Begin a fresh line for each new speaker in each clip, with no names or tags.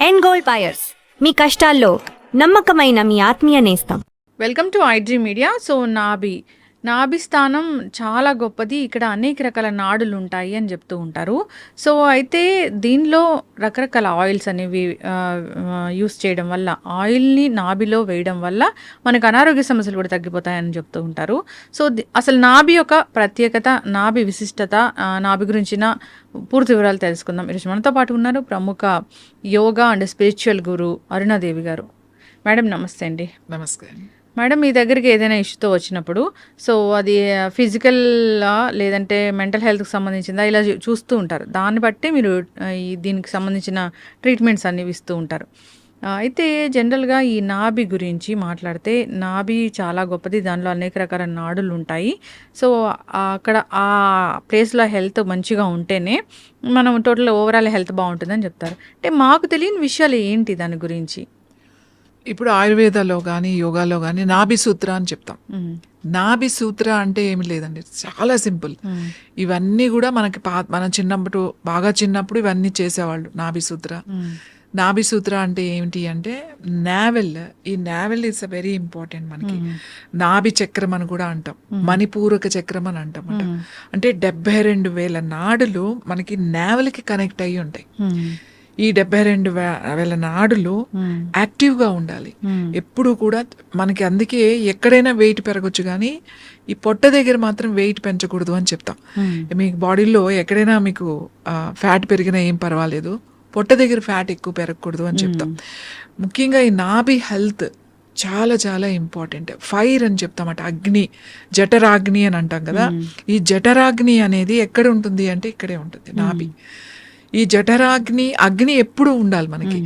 End gold buyers, మీ కష్టాల్లో నమ్మకమైన మీ ఆత్మీయ నేస్తం.
Welcome to IG media. So నాభి స్థానం చాలా గొప్పది. ఇక్కడ అనేక రకాల నాడులు ఉంటాయి అని చెప్తూ ఉంటారు. సో అయితే దీనిలో రకరకాల ఆయిల్స్ అనేవి యూస్ చేయడం వల్ల, ఆయిల్ని నాభిలో వేయడం వల్ల మనకు అనారోగ్య సమస్యలు కూడా తగ్గిపోతాయని చెప్తూ ఉంటారు. సో అసలు నాభి యొక్క ప్రత్యేకత, నాభి విశిష్టత, నాభి గురించిన పూర్తి వివరాలు తెలుసుకుందాం. ఈరోజు మనతో పాటు ఉన్నారు ప్రముఖ యోగా అండ్ స్పిరిచువల్ గురు అరుణాదేవి గారు. మేడం నమస్తే అండి.
నమస్తే.
మేడం, మీ దగ్గరికి ఏదైనా ఇష్యూతో వచ్చినప్పుడు, సో అది ఫిజికల్ లేదంటే మెంటల్ హెల్త్కి సంబంధించిందా ఇలా చూస్తూ ఉంటారు. దాన్ని బట్టి మీరు దీనికి సంబంధించిన ట్రీట్మెంట్స్ అన్ని ఇస్తూ ఉంటారు. అయితే జనరల్గా ఈ నాభి గురించి మాట్లాడితే, నాభి చాలా గొప్పది. దానిలో అనేక రకాల నాడులు ఉంటాయి. సో అక్కడ ఆ ప్లేస్లో హెల్త్ మంచిగా ఉంటేనే మనం టోటల్ ఓవరాల్ హెల్త్ బాగుంటుందని చెప్తారు. అంటే మాకు తెలియని విషయాలు ఏంటి దాని గురించి?
ఇప్పుడు ఆయుర్వేదాలో కానీ యోగాలో కానీ నాభి సూత్ర అని చెప్తాం. నాభి సూత్ర అంటే ఏమి లేదండి, చాలా సింపుల్. ఇవన్నీ కూడా మనకి మనం బాగా చిన్నప్పుడు ఇవన్నీ చేసేవాళ్ళు. నాభి సూత్ర అంటే ఏమిటి అంటే నావెల్. ఈ navel is a very important మనకి. నాభి చక్రం అని కూడా అంటాం, మణిపూరక చక్రం అని అంటాం. అంటే 72,000 నాడులు మనకి నావెల్కి కనెక్ట్ అయ్యి ఉంటాయి. ఈ 72,000 నాడులు యాక్టివ్గా ఉండాలి ఎప్పుడు కూడా మనకి. అందుకే ఎక్కడైనా వెయిట్ పెరగచ్చు, కానీ ఈ పొట్ట దగ్గర మాత్రం వెయిట్ పెంచకూడదు అని చెప్తాం. మీకు బాడీలో ఎక్కడైనా మీకు ఫ్యాట్ పెరిగినా ఏం పర్వాలేదు, పొట్ట దగ్గర ఫ్యాట్ ఎక్కువ పెరగకూడదు అని చెప్తాం. ముఖ్యంగా ఈ నాభి హెల్త్ చాలా చాలా ఇంపార్టెంట్. ఫైర్ అని చెప్తామట, అగ్ని, జఠరాగ్ని అని అంటాం కదా. ఈ జఠరాగ్ని అనేది ఎక్కడ ఉంటుంది అంటే ఇక్కడే ఉంటుంది, నాభి. ఈ అగ్ని ఎప్పుడు ఉండాలి మనకి.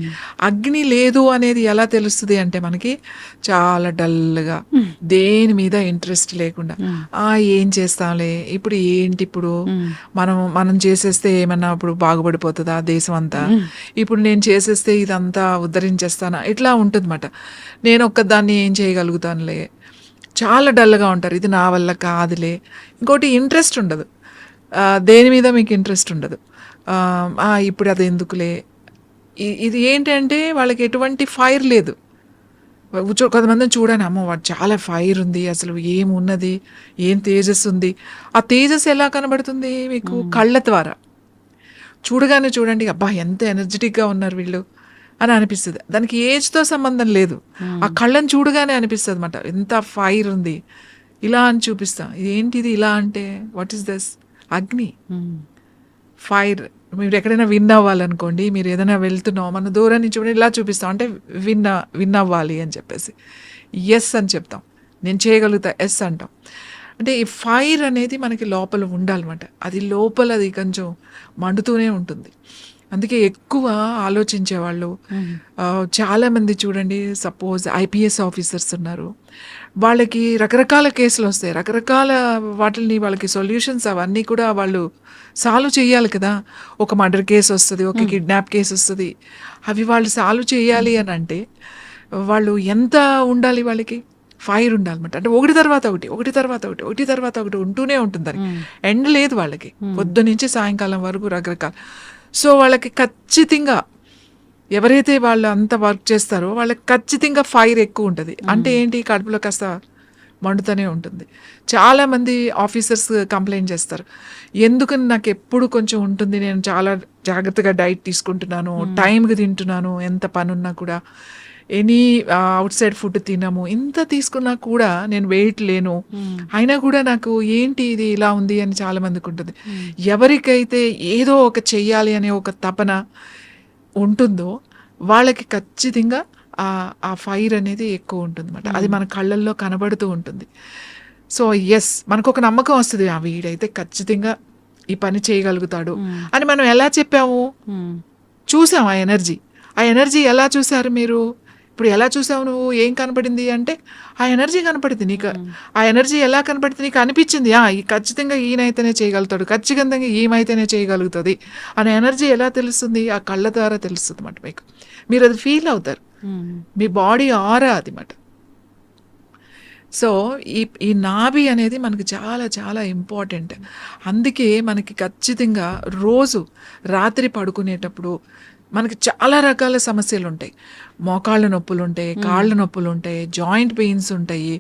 అగ్ని లేదు అనేది ఎలా తెలుస్తుంది అంటే మనకి చాలా డల్గా, దేని మీద ఇంట్రెస్ట్ లేకుండా, ఏం చేస్తాంలే, ఇప్పుడు ఏంటి, ఇప్పుడు మనం చేసేస్తే ఏమన్నా ఇప్పుడు బాగుపడిపోతుందా దేశం అంతా, ఇప్పుడు నేను చేసేస్తే ఇదంతా ఉద్ధరించేస్తానా, ఇట్లా ఉంటుందన్నమాట. నేను ఒక్కదాన్ని ఏం చేయగలుగుతానులే, చాలా డల్గా ఉంటారు. ఇది నా వల్ల కాదులే. ఇంకోటి ఇంట్రెస్ట్ ఉండదు, దేని మీద మీకు ఇంట్రెస్ట్ ఉండదు. ఇప్పుడు అది ఎందుకులే. ఇది ఏంటంటే వాళ్ళకి ఎటువంటి ఫైర్ లేదు. కొంతమందిని చూడండి, అమ్మో వాడు చాలా ఫైర్ ఉంది, అసలు ఏమున్నది, ఏం తేజస్ ఉంది. ఆ తేజస్ ఎలా కనబడుతుంది మీకు? కళ్ళ ద్వారా చూడగానే చూడండి, అబ్బా ఎంత ఎనర్జెటిక్గా ఉన్నారు వీళ్ళు అని అనిపిస్తుంది. దానికి ఏజ్తో సంబంధం లేదు, ఆ కళ్ళని చూడగానే అనిపిస్తుంది అన్నమాట, ఎంత ఫైర్ ఉంది, ఇలా అని చూపిస్తాం. ఏంటిది ఇలా అంటే, వాట్ ఈస్ దిస్? అగ్ని, ఫైర్. మీరు ఎక్కడైనా విన్ అవ్వాలనుకోండి, మీరు ఏదైనా వెళ్తున్నాం, మన దూరం నుంచి చూడండి ఇలా చూపిస్తాం, అంటే విన్ అవ్వాలి అని చెప్పేసి ఎస్ అని చెప్తాం. నేను చేయగలుగుతా, ఎస్ అంటాం. అంటే ఈ ఫైర్ అనేది మనకి లోపల ఉండాలన్నమాట. అది లోపల అది కొంచెం మండుతూనే ఉంటుంది. అందుకే ఎక్కువ ఆలోచించేవాళ్ళు చాలామంది చూడండి, సపోజ్ ఐపీఎస్ ఆఫీసర్స్ ఉన్నారు, వాళ్ళకి రకరకాల కేసులు వస్తాయి, రకరకాల వాటిని వాళ్ళకి సొల్యూషన్స్ అవన్నీ కూడా వాళ్ళు సాల్వ్ చేయాలి కదా. ఒక మర్డర్ కేసు వస్తుంది, ఒక కిడ్నాప్ కేసు వస్తుంది, అవి వాళ్ళు సాల్వ్ చేయాలి అని అంటే వాళ్ళు ఎంత ఉండాలి, వాళ్ళకి ఫైర్ ఉండాలన్నమాట. అంటే ఒకటి తర్వాత ఒకటి ఉంటూనే ఉంటుంది, దానికి ఎండ్ లేదు వాళ్ళకి, పొద్దు నుంచి సాయంకాలం వరకు రకరకాల. సో వాళ్ళకి ఖచ్చితంగా ఎవరైతే వాళ్ళు అంత వర్క్ చేస్తారో వాళ్ళకి ఖచ్చితంగా ఫైర్ ఎక్కువ ఉంటుంది. అంటే ఏంటి, కడుపులో కాస్త మండుతూనే ఉంటుంది. చాలామంది ఆఫీసర్స్ కంప్లైంట్ చేస్తారు, ఎందుకని నాకు ఎప్పుడు కొంచెం ఉంటుంది, నేను చాలా జాగ్రత్తగా డైట్ తీసుకుంటున్నాను, టైంకి తింటున్నాను, ఎంత పని ఉన్నా కూడా, ఎనీ అవుట్ సైడ్ ఫుడ్ తినము, ఇంత తీసుకున్నా కూడా నేను వెయిట్ లేను, అయినా కూడా నాకు ఏంటి ఇది ఇలా ఉంది అని చాలా మందికి ఉంటుంది. ఎవరికైతే ఏదో ఒక చెయ్యాలి అనే ఒక తపన ఉంటుందో వాళ్ళకి ఖచ్చితంగా ఆ ఫైర్ అనేది ఎక్కువ ఉంటుంది అన్నమాట. అది మన కళ్ళల్లో కనబడుతూ ఉంటుంది. సో ఎస్, మనకు ఒక నమ్మకం వస్తుంది, వీడైతే ఖచ్చితంగా ఈ పని చేయగలుగుతాడు అని. మనం ఎలా చెప్పాము, చూసాం ఆ ఎనర్జీ ఎలా చూసారు మీరు? ఇప్పుడు ఎలా చూసావు నువ్వు? ఏం కనపడింది అంటే ఆ ఎనర్జీ కనపడింది నీకు. ఆ ఎనర్జీ ఎలా కనపడింది నీకు? అనిపించింది ఖచ్చితంగా ఈయనైతేనే చేయగలుగుతాడు, ఖచ్చితంగా ఈమైతేనే చేయగలుగుతుంది అనే ఎనర్జీ ఎలా తెలుస్తుంది? ఆ కళ్ళ ద్వారా తెలుస్తుంది అన్నమాట మీకు. మీరు అది ఫీల్ అవుతారు, మీ బాడీ ఆరా అది మాట. సో ఈ నాభి అనేది మనకి చాలా చాలా ఇంపార్టెంట్. అందుకే మనకి ఖచ్చితంగా రోజు రాత్రి పడుకునేటప్పుడు మనకి చాలా రకాల సమస్యలు ఉంటాయి. మోకాళ్ళ నొప్పులు ఉంటాయి, కాళ్ళ నొప్పులు ఉంటాయి, జాయింట్ పెయిన్స్ ఉంటాయి,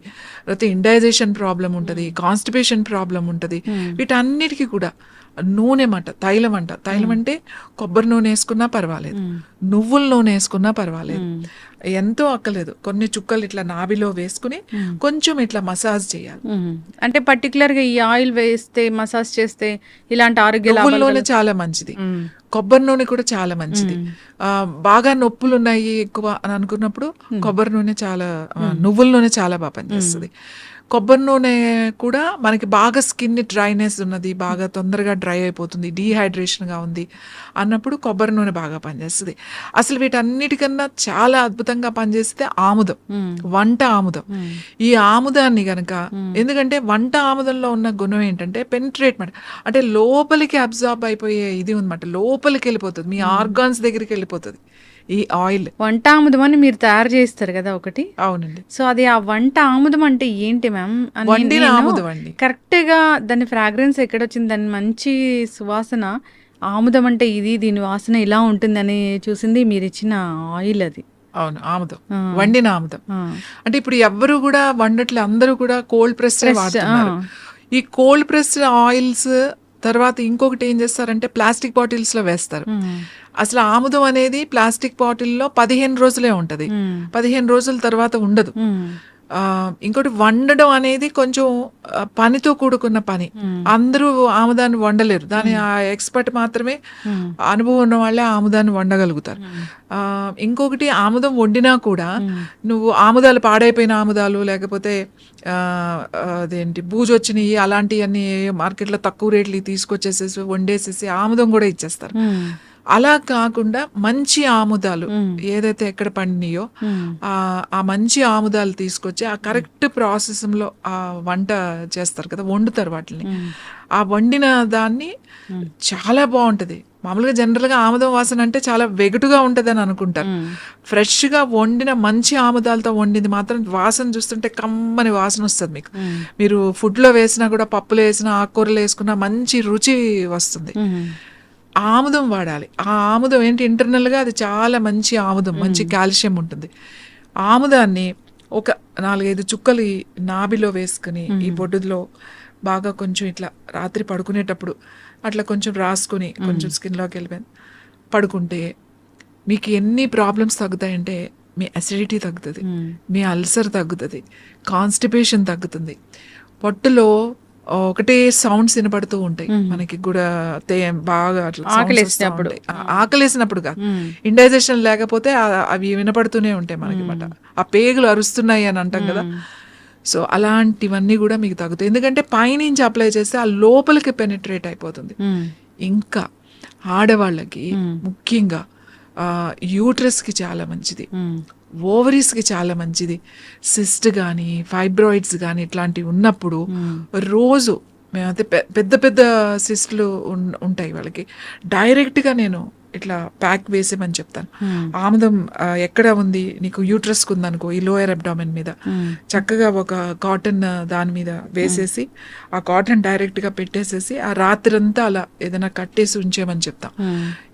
లేకపోతే ఇండైజేషన్ ప్రాబ్లం ఉంటుంది, కాన్స్టిపేషన్ ప్రాబ్లం ఉంటుంది. వీటన్నిటికీ కూడా నూనె తైలం అంటే కొబ్బరి నూనె వేసుకున్నా పర్వాలేదు, నువ్వుల నూనె వేసుకున్నా పర్వాలేదు, ఎంతో అక్కలేదు. కొన్ని చుక్కలు ఇట్లా నాభిలో వేసుకుని కొంచెం ఇట్లా మసాజ్ చేయాలి.
అంటే పర్టికులర్ గా ఈ ఆయిల్ వేస్తే మసాజ్ చేస్తే ఇలాంటి ఆరోగ్య
నువ్వుల నూనె చాలా మంచిది, కొబ్బరి నూనె కూడా చాలా మంచిది. బాగా నొప్పులు ఉన్నాయి ఎక్కువ అని అనుకున్నప్పుడు కొబ్బరి నూనె చాలా, నువ్వుల నూనె చాలా బాగా పనిచేస్తుంది. కొబ్బరి నూనె కూడా మనకి బాగా స్కిన్ డ్రైనెస్ ఉన్నది, బాగా తొందరగా డ్రై అయిపోతుంది, డీహైడ్రేషన్గా ఉంది అన్నప్పుడు కొబ్బరి నూనె బాగా పనిచేస్తుంది. అసలు వీటన్నిటికన్నా చాలా అద్భుతంగా పనిచేస్తే ఆముదం, వంట ఆముదం. ఈ ఆముదాన్ని గనక, ఎందుకంటే వంట ఆముదంలో ఉన్న గుణం ఏంటంటే పెనిట్రేట్మెంట్, అంటే లోపలికి అబ్జార్బ్ అయిపోయే ఇది ఉందన్నమాట, లోపలికి వెళ్ళిపోతుంది, మీ ఆర్గాన్స్ దగ్గరికి వెళ్ళిపోతుంది ఈ ఆయిల్.
వంట ఆముదం అని మీరు తయారు చేస్తారు కదా ఒకటి?
అవునండి.
సో అది ఆ వంట ఆముదం అంటే ఏంటి మ్యామ్?
వండిన ఆముదం అండి.
కరెక్ట్ గా దాని ఫ్రాగ్రెన్స్ ఎక్కడొచ్చింది, దాని మంచి సువాసన, ఆముదం అంటే ఇది, దీని వాసన ఇలా ఉంటుందని చూసింది మీరు ఇచ్చిన ఆయిల్ అది.
అవును, ఆముదం, వండిన ఆముదం. అంటే ఇప్పుడు ఎవ్వరు కూడా వండట్లే, అందరూ కూడా కోల్డ్ ప్రెస్డ్ వాడుతున్నారు. ఈ కోల్డ్ ప్రెస్డ్ ఆయిల్స్ తర్వాత ఇంకొకటి ఏం చేస్తారంటే ప్లాస్టిక్ బాటిల్స్ లో వేస్తారు. అసలు ఆముదం అనేది ప్లాస్టిక్ బాటిల్లో 15 రోజులే ఉంటది, 15 రోజుల తర్వాత ఉండదు. ఇంకోటి వండడం అనేది కొంచెం పనితో కూడుకున్న పని, అందరూ ఆముదాన్ని వండలేరు, దాని ఆ ఎక్స్పర్ట్ మాత్రమే, అనుభవం ఉన్న వాళ్ళే ఆముదాన్ని వండగలుగుతారు. ఇంకొకటి ఆముదం వండినా కూడా నువ్వు ఆముదాలు పాడైపోయిన ఆముదాలు, లేకపోతే అదేంటి బూజొచ్చినవి అలాంటివన్నీ మార్కెట్లో తక్కువ రేట్లు తీసుకొచ్చేసేసి వండేసేసి ఆముదం కూడా ఇచ్చేస్తారు. అలా కాకుండా మంచి ఆముదాలు ఏదైతే ఎక్కడ పండినాయో ఆ మంచి ఆముదాలు తీసుకొచ్చి ఆ కరెక్ట్ ప్రాసెస్లో ఆ వంట చేస్తారు కదా, వండుతారు వాటిని. ఆ వండిన దాన్ని చాలా బాగుంటది. మామూలుగా జనరల్గా ఆముదం వాసన అంటే చాలా వెగటుగా ఉంటుంది అని అనుకుంటారు. ఫ్రెష్గా వండిన మంచి ఆముదాలతో వండింది మాత్రం వాసన చూస్తుంటే కమ్మని వాసన వస్తుంది మీకు. మీరు ఫుడ్లో వేసినా కూడా, పప్పులో వేసినా, ఆకుకూరలు వేసుకున్నా మంచి రుచి వస్తుంది. ఆముదం వాడాలి. ఆ ఆముదం ఏంటి, ఇంటర్నల్గా అది చాలా మంచి ఆముదం, మంచి కాల్షియం ఉంటుంది. ఆముదాన్ని ఒక 4-5 చుక్కలు నాభిలో వేసుకుని ఈ బొడ్డులో బాగా కొంచెం ఇట్లా రాత్రి పడుకునేటప్పుడు అట్లా కొంచెం రాసుకుని కొంచెం స్కిన్లోకి వెళ్ళిపోయింది పడుకుంటే మీకు ఎన్ని ప్రాబ్లమ్స్ తగ్గుతాయంటే, మీ అసిడిటీ తగ్గుతుంది, మీ అల్సర్ తగ్గుతుంది, కాన్స్టిపేషన్ తగ్గుతుంది. పొట్టులో ఒకటే సౌండ్స్ వినపడుతూ ఉంటాయి మనకి కూడా, బాగా ఆకలేసినప్పుడు కాదు, ఇండైజెషన్ లేకపోతే అవి వినపడుతూనే ఉంటాయి మనకి మాట, ఆ పేగులు అరుస్తున్నాయి అని అంటాం కదా. సో అలాంటివన్నీ కూడా మీకు తగ్గుతాయి, ఎందుకంటే పైనుంచి అప్లై చేస్తే ఆ లోపలికి పెనిట్రేట్ అయిపోతుంది. ఇంకా ఆడవాళ్ళకి ముఖ్యంగా యూట్రస్కి చాలా మంచిది, ఓవరీస్కి చాలా మంచిది. సిస్ట్ కానీ ఫైబ్రాయిడ్స్ కానీ ఇట్లాంటివి ఉన్నప్పుడు రోజు మేమైతే పెద్ద పెద్ద సిస్ట్లు ఉంటాయి వాళ్ళకి, డైరెక్ట్గా నేను ఇట్లా ప్యాక్ వేసేమని చెప్తాను. ఆముదం ఎక్కడ ఉంది నీకు, యూట్రస్కి ఉందనుకో, ఈ లోయర్ అబ్డామెన్ మీద చక్కగా ఒక కాటన్ దాని మీద వేసేసి ఆ కాటన్ డైరెక్ట్గా పెట్టేసేసి ఆ రాత్రంతా అలా ఏదైనా కట్టేసి ఉంచేమని చెప్తాం.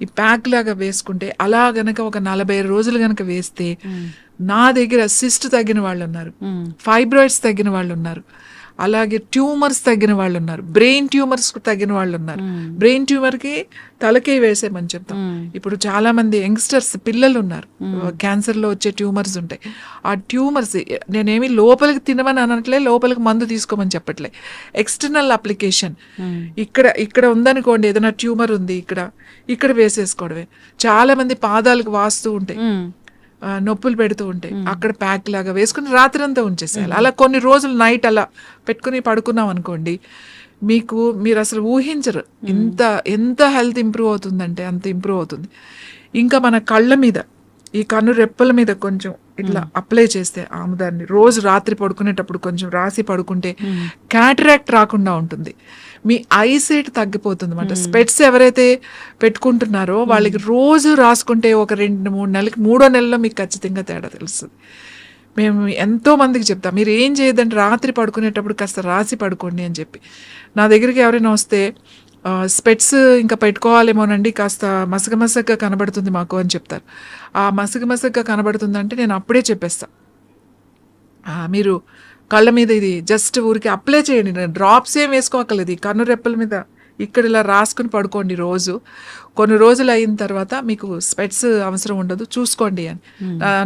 ఈ ప్యాక్ లాగా వేసుకుంటే అలా గనక ఒక 40 రోజులు గనక వేస్తే, నా దగ్గర సిస్ట్ తగ్గిన వాళ్ళు ఉన్నారు, ఫైబ్రాయిడ్స్ తగ్గిన వాళ్ళు ఉన్నారు, అలాగే ట్యూమర్స్ తగ్గిన వాళ్ళు ఉన్నారు, బ్రెయిన్ ట్యూమర్స్ తగ్గిన వాళ్ళు ఉన్నారు. బ్రెయిన్ ట్యూమర్కి తలకే వేసేమని చెప్తాం. ఇప్పుడు చాలా మంది యంగ్స్టర్స్ పిల్లలు ఉన్నారు, క్యాన్సర్లో వచ్చే ట్యూమర్స్ ఉంటాయి. ఆ ట్యూమర్స్ నేనేమి లోపలికి తినమని అనట్లే, లోపలికి మందు తీసుకోమని చెప్పట్లే, ఎక్స్టర్నల్ అప్లికేషన్. ఇక్కడ ఉందనుకోండి, ఏదైనా ట్యూమర్ ఉంది ఇక్కడ వేసేసుకోవడమే. చాలా మంది పాదాలకు వాస్తూ ఉంటాయి, నొప్పులు పెడుతూ ఉంటాయి, అక్కడ ప్యాక్ లాగా వేసుకుని రాత్రి అంతా ఉంచేసేయాలి. అలా కొన్ని రోజులు నైట్ అలా పెట్టుకుని పడుకున్నాం అనుకోండి, మీరు అసలు ఊహించరు ఎంత హెల్త్ ఇంప్రూవ్ అవుతుందంటే అంత ఇంప్రూవ్ అవుతుంది. ఇంకా మన కళ్ళ మీద, ఈ కన్ను రెప్పల మీద కొంచెం ఇట్లా అప్లై చేస్తే ఆముదాన్ని రోజు రాత్రి పడుకునేటప్పుడు కొంచెం రాసి పడుకుంటే క్యాటరాక్ట్ రాకుండా ఉంటుంది, మీ ఐసైట్ తగ్గిపోతుంది అన్నమాట. స్పెట్స్ ఎవరైతే పెట్టుకుంటున్నారో వాళ్ళకి రోజు రాసుకుంటే ఒక 2-3 నెలలకి, 3వ నెలలో మీకు ఖచ్చితంగా తేడా తెలుస్తుంది. మేము ఎంతో మందికి చెప్తాం, మీరు ఏం చేయదంటే రాత్రి పడుకునేటప్పుడు కాస్త రాసి పడుకోండి అని చెప్పి. నా దగ్గరికి ఎవరైనా వస్తే స్పెట్స్ ఇంకా పెట్టుకోవాలేమోనండి, కాస్త మసగమసగ్గా కనబడుతుంది మాకు అని చెప్తారు. ఆ మసగమసగ్గా కనబడుతుందంటే నేను అప్పుడే చెప్పేస్తా, మీరు కళ్ళ మీద ఇది జస్ట్ ఊరికి అప్లై చేయండి, డ్రాప్స్ ఏం వేసుకోకలేదు, ఈ కన్ను రెప్పల మీద ఇక్కడ ఇలా రాసుకుని పడుకోండి రోజు. కొన్ని రోజులు అయిన తర్వాత మీకు స్పెట్స్ అవసరం ఉండదు, చూసుకోండి అని.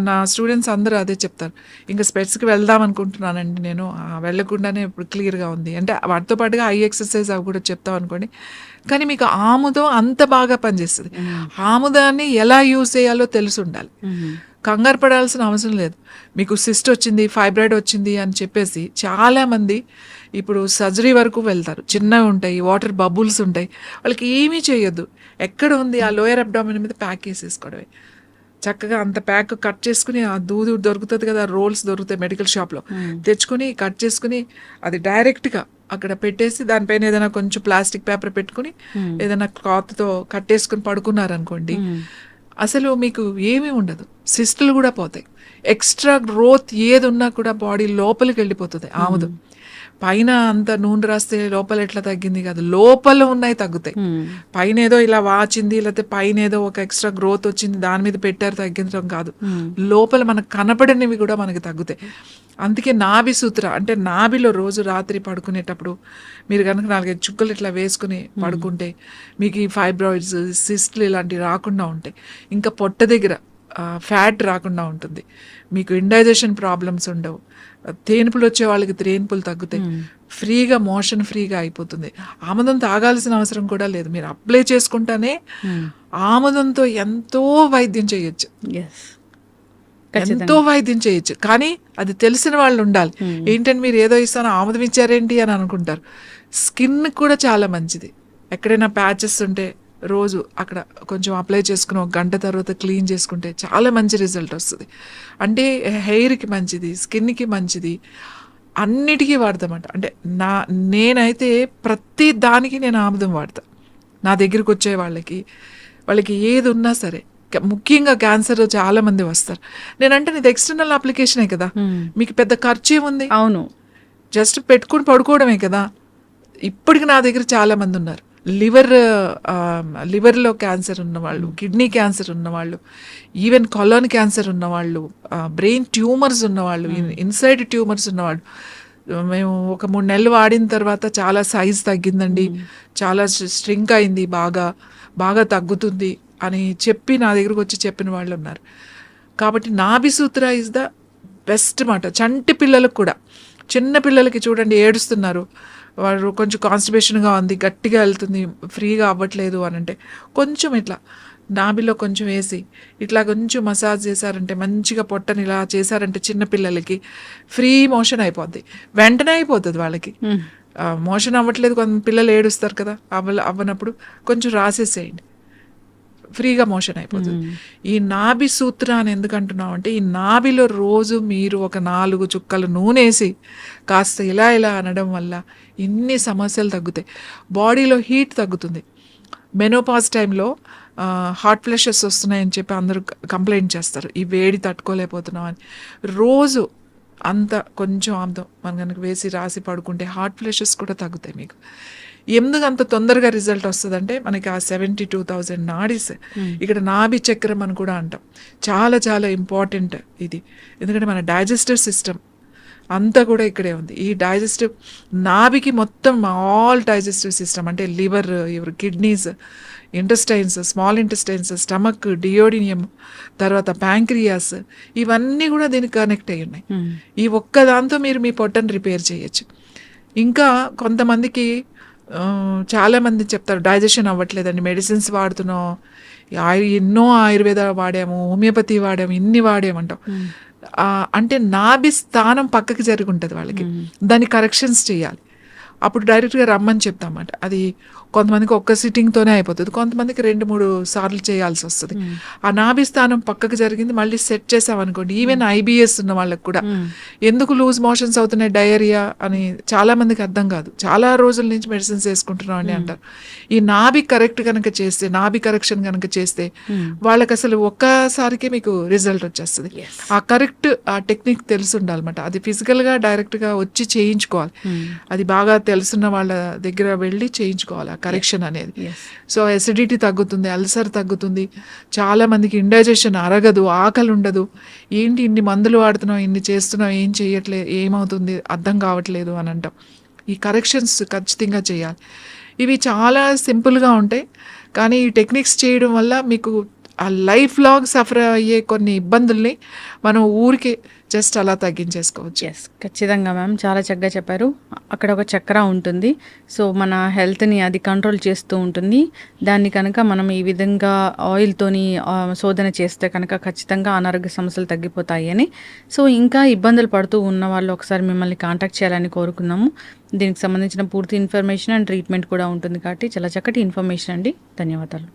నా స్టూడెంట్స్ అందరూ అదే చెప్తారు. ఇంకా స్పెట్స్కి వెళ్దాం అనుకుంటున్నానండి నేను, వెళ్ళకుండానే ఇప్పుడు క్లియర్గా ఉంది అంటే. వాటితో పాటుగా ఐ ఎక్సర్సైజ్ అవి కూడా చెప్తాం అనుకోండి. కానీ మీకు ఆముదం అంత బాగా పనిచేస్తుంది. ఆముదాన్ని ఎలా యూజ్ చేయాలో తెలిసి ఉండాలి. కంగారు పడాల్సిన అవసరం లేదు. మీకు సిస్ట్ వచ్చింది, ఫైబ్రాయిడ్ వచ్చింది అని చెప్పేసి చాలామంది ఇప్పుడు సర్జరీ వరకు వెళ్తారు. చిన్నవి ఉంటాయి, వాటర్ బబుల్స్ ఉంటాయి, వాళ్ళకి ఏమీ చేయొద్దు. ఎక్కడ ఉంది ఆ లోయర్ అబ్డామిన్ మీద ప్యాక్ వేసేసుకోవడమే. చక్కగా అంత ప్యాక్ కట్ చేసుకుని, ఆ దూదు దొరుకుతుంది కదా, రోల్స్ దొరుకుతాయి మెడికల్ షాప్లో, తెచ్చుకుని కట్ చేసుకుని అది డైరెక్ట్గా అక్కడ పెట్టేసి దానిపైన ఏదైనా కొంచెం ప్లాస్టిక్ పేపర్ పెట్టుకుని ఏదైనా క్లాత్తో కట్టేసుకుని పడుకున్నారనుకోండి, అసలు మీకు ఏమీ ఉండదు. సిస్టులు కూడా పోతాయి. ఎక్స్ట్రా గ్రోత్ ఏది ఉన్నా కూడా బాడీ లోపలికి వెళ్ళిపోతుంది. ఆముదం పైన అంత నూనె రాస్తే లోపల ఎట్లా తగ్గింది కాదు, లోపల ఉన్నాయి తగ్గుతాయి. పైన ఏదో ఇలా వాచింది, లేకపోతే పైన ఏదో ఒక ఎక్స్ట్రా గ్రోత్ వచ్చింది దాని మీద పెట్టారు తగ్గించడం కాదు, లోపల మనకు కనపడనివి కూడా మనకి తగ్గుతాయి. అందుకే నాభి సూత్ర అంటే నాభిలో రోజు రాత్రి పడుకునేటప్పుడు మీరు కనుక 4-5 చుక్కలు ఇట్లా వేసుకుని పడుకుంటే మీకు ఈ ఫైబ్రాయిడ్స్, సిస్ట్లు ఇలాంటివి రాకుండా ఉంటాయి. ఇంకా పొట్ట దగ్గర ఫ్యాట్ రాకుండా ఉంటుంది. మీకు ఇండైజెషన్ ప్రాబ్లమ్స్ ఉండవు. తేనుపులు వచ్చే వాళ్ళకి తేనుపులు తగ్గుతాయి. ఫ్రీగా మోషన్ ఫ్రీగా అయిపోతుంది. ఆముదం తాగాల్సిన అవసరం కూడా లేదు. మీరు అప్లై చేసుకుంటానే ఆముదంతో ఎంతో వైద్యం చేయొచ్చు, ఎంతో వైద్యం చేయొచ్చు. కానీ అది తెలిసిన వాళ్ళు ఉండాలి. ఏంటంటే మీరు ఏదో ఇస్తాను ఆముదం ఇచ్చారేంటి అని అనుకుంటారు. స్కిన్ కూడా చాలా మంచిది. ఎక్కడైనా ప్యాచెస్ ఉంటే రోజు అక్కడ కొంచెం అప్లై చేసుకుని 1 గంట తర్వాత క్లీన్ చేసుకుంటే చాలా మంచి రిజల్ట్ వస్తుంది. అంటే హెయిర్కి మంచిది, స్కిన్కి మంచిది, అన్నిటికీ వాడతామంట. అంటే నేనైతే ప్రతి దానికి నేను ఆముదం వాడతా. నా దగ్గరికి వచ్చే వాళ్ళకి ఏది ఉన్నా సరే, ముఖ్యంగా క్యాన్సర్ చాలా మంది వస్తారు. నేనంటే ఇది ఎక్స్టర్నల్ అప్లికేషనే కదా, మీకు పెద్ద ఖర్చు ఏముంది? అవును, జస్ట్ పెట్టుకుని పడుకోవడమే కదా. ఇప్పటికి నా దగ్గర చాలా మంది ఉన్నారు. లివర్లో క్యాన్సర్ ఉన్నవాళ్ళు, కిడ్నీ క్యాన్సర్ ఉన్నవాళ్ళు, ఈవెన్ కొలాన్ క్యాన్సర్ ఉన్నవాళ్ళు, బ్రెయిన్ ట్యూమర్స్ ఉన్నవాళ్ళు, ఇన్సైడ్ ట్యూమర్స్ ఉన్నవాళ్ళు. మేము ఒక 3 నెలలు వాడిన తర్వాత చాలా సైజ్ తగ్గిందండి, చాలా స్ట్రింక్ అయింది, బాగా తగ్గుతుంది అని చెప్పి నా దగ్గరకు వచ్చి చెప్పిన వాళ్ళు ఉన్నారు. కాబట్టి నాభి సూత్ర ఇస్ ద బెస్ట్ మాట. చంటి పిల్లలకు కూడా, చిన్న పిల్లలకి చూడండి ఏడుస్తున్నారు, వాడు కొంచెం కాన్స్టిపేషన్గా ఉంది, గట్టిగా వెళ్తుంది, ఫ్రీగా అవ్వట్లేదు అని అంటే కొంచెం ఇట్లా నాభిలో కొంచెం వేసి ఇట్లా కొంచెం మసాజ్ చేశారంటే, మంచిగా పొట్టని ఇలా చేశారంటే చిన్నపిల్లలకి ఫ్రీ మోషన్ అయిపోద్ది. వెంటనే అయిపోతుంది వాళ్ళకి. మోషన్ అవ్వట్లేదు, కొంత పిల్లలు ఏడుస్తారు కదా, అవ్వనప్పుడు కొంచెం రాసేసేయండి, ఫ్రీగా మోషన్ అయిపోతుంది. ఈ నాభి సూత్ర అని ఎందుకు అంటున్నాం అంటే, ఈ నాభిలో రోజు మీరు ఒక 4 చుక్కలు నూనె వేసి కాస్త ఇలా అనడం వల్ల ఇన్ని సమస్యలు తగ్గుతాయి. బాడీలో హీట్ తగ్గుతుంది. మెనోపాజ్ టైంలో హాట్ ఫ్లషెస్ వస్తున్నాయని చెప్పి అందరూ కంప్లైంట్ చేస్తారు, ఈ వేడి తట్టుకోలేకపోతున్నాం అని. రోజు అంత కొంచెం ఆముదం మనం కనుక వేసి రాసి పడుకుంటే హాట్ ఫ్లషెస్ కూడా తగ్గుతాయి మీకు. ఎందుకు అంత తొందరగా రిజల్ట్ వస్తుందంటే, మనకి ఆ 72,000 నాడీస్, ఇక్కడ నాభి చక్రం అని కూడా అంటాం, చాలా చాలా ఇంపార్టెంట్ ఇది. ఎందుకంటే మన డైజెస్టివ్ సిస్టమ్ అంతా కూడా ఇక్కడే ఉంది. ఈ డైజెస్టివ్ నాభికి మొత్తం ఆల్ డైజెస్టివ్ సిస్టమ్ అంటే liver, kidneys, intestines, small intestines, stomach, duodenum, తర్వాత ప్యాంక్రియాస్, ఇవన్నీ కూడా దీనికి కనెక్ట్ అయ్యి ఉన్నాయి. ఈ ఒక్క దాంతో మీరు మీ పొట్టను రిపేర్ చేయొచ్చు. ఇంకా కొంతమందికి చాలామంది చెప్తారు డైజెషన్ అవ్వట్లేదండి, మెడిసిన్స్ వాడుతున్నాం, ఎన్నో ఆయుర్వేద వాడాము, హోమియోపతి వాడాము, ఇన్ని వాడామంటాం. అంటే నాభి స్థానం పక్కకి జరిగి ఉంటుంది వాళ్ళకి, దాన్ని కరెక్షన్స్ చేయాలి. అప్పుడు డైరెక్ట్గా రమ్మని చెప్తామన్నమాట. అది కొంతమందికి ఒక్క సిట్టింగ్తోనే అయిపోతుంది, కొంతమందికి 2-3 సార్లు చేయాల్సి వస్తుంది. ఆ నాభి స్థానం పక్కకు జరిగింది మళ్ళీ సెట్ చేసామనుకోండి, ఈవెన్ ఐబిఎస్ ఉన్న వాళ్ళకి కూడా ఎందుకు లూజ్ మోషన్స్ అవుతున్నాయి, డయేరియా అని చాలా మందికి అర్థం కాదు. చాలా రోజుల నుంచి మెడిసిన్స్ వేసుకుంటున్నాం అని అంటారు. ఈ నాభి కరెక్ట్ కనుక చేస్తే, నాభి కరెక్షన్ కనుక చేస్తే వాళ్ళకి అసలు ఒక్కసారికే మీకు రిజల్ట్ వచ్చేస్తుంది. ఆ కరెక్ట్ ఆ టెక్నిక్ తెలిసి ఉండాలన్నమాట. అది ఫిజికల్గా డైరెక్ట్గా వచ్చి చేయించుకోవాలి. అది బాగా తెలుసున్న వాళ్ళ దగ్గర వెళ్ళి చేయించుకోవాలి. కరెక్షన్ అనేది.
Yes.
సో ఎసిడిటీ తగ్గుతుంది, అల్సర్ తగ్గుతుంది, చాలా మందికి ఇండైజెషన్ అరగదు, ఆకలి ఉండదు, ఏంటి ఇన్ని మందులు వాడుతున్నావు, ఇన్ని చేస్తున్నావు, ఏం చేయట్లేదు, ఏమవుతుంది అర్థం కావట్లేదు అని అంటాం. ఈ కరెక్షన్స్ ఖచ్చితంగా చేయాలి. ఇవి చాలా సింపుల్గా ఉంటాయి, కానీ ఈ టెక్నిక్స్ చేయడం వల్ల మీకు ఆ లైఫ్ లాంగ్ సఫర్ అయ్యే కొన్ని ఇబ్బందుల్ని మనం ఊరికే జస్ట్ అలా తగ్గించేసుకోవచ్చు.
ఎస్, ఖచ్చితంగా మ్యామ్, చాలా చక్కగా చెప్పారు. అక్కడ ఒక చక్ర ఉంటుంది, సో మన హెల్త్ని అది కంట్రోల్ చేస్తూ ఉంటుంది. దాన్ని కనుక మనం ఈ విధంగా ఆయిల్తోని శోధన చేస్తే కనుక ఖచ్చితంగా అనారోగ్య సమస్యలు తగ్గిపోతాయి అని. సో ఇంకా ఇబ్బందులు పడుతూ ఉన్న వాళ్ళు ఒకసారి మిమ్మల్ని కాంటాక్ట్ చేయాలని కోరుకున్నాము. దీనికి సంబంధించిన పూర్తి ఇన్ఫర్మేషన్ అండ్ ట్రీట్మెంట్ కూడా ఉంటుంది కాబట్టి చాలా చక్కటి ఇన్ఫర్మేషన్ అండి. ధన్యవాదాలు.